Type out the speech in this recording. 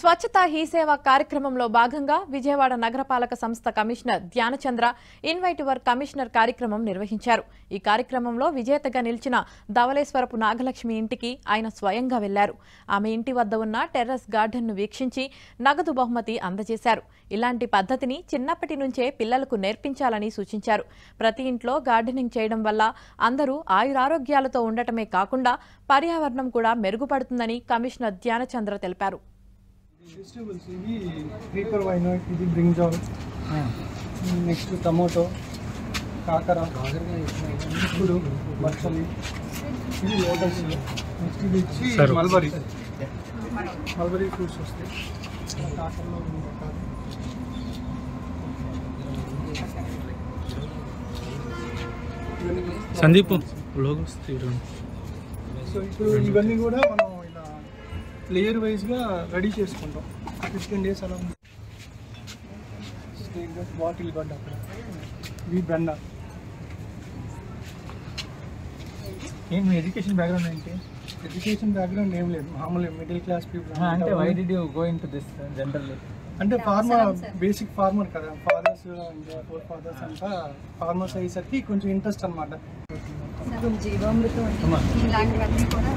స్వచ్ఛతా he సేవ కార్యక్రమంలో భాగంగా విజయవాడ నగరపాలక సంస్థ commissioner Dhyanachandra invite your commissioner కార్యక్రమం నిర్వహించారు. ఈ కార్యక్రమంలో విజేతగా నిలిచిన ధవళేశ్వరపు నాగలక్ష్మి ఇంటికి ఆయన స్వయంగా వెళ్లారు. ఆమె ఇంటి వద్ద ఉన్న టెర్రస్ గార్డెన్ను వీక్షించి నగదు బహుమతి అందజేశారు. ఇలాంటి పద్ధతిని చిన్నప్పటి నుంచే పిల్లలకు నేర్పించాలని సూచించారు. ప్రతి ఇంట్లో గార్డెనింగ్ చేయడం వల్ల అందరూ ఆయురారోగ్యాలతో ఉండటమే కాకుండా పర్యావరణం కూడా మెరుగుపడుతుందని కమిషనర్ ధ్యానచంద్ర తెలిపారు. Vegetables, creeper vine, brinjal, next tomato, kakara, kudu, baksali, lotus, next mulberry fruits. Sandeep logos తీయడం. సో ఇప్పుడు ఇవన్నీ కూడా మనం ఇలా లేయర్ వైజ్గా రెడీ చేసుకుంటాం. 15 days అలా ఉంది. బాటిల్ గడ్డ అక్కడ ఇవి బెండ. మీ ఎడ్యుకేషన్ బ్యాక్గ్రౌండ్ ఏంటి? ఎడ్యుకేషన్ బ్యాక్గ్రౌండ్ ఏం లేదు, మామూలు మిడిల్ క్లాస్ పీపుల్. అంటే why did you go into this generally? అంటే ఫార్మర్, బేసిక్ ఫార్మర్ కదా, ఫాదర్స్ ఫోర్ ఫాదర్స్ అంతా ఫార్మర్స్ అయ్యేసరికి కొంచెం ఇంట్రెస్ట్ అనమాట. జీవామృతం ఇలాంటివన్నీ కూడా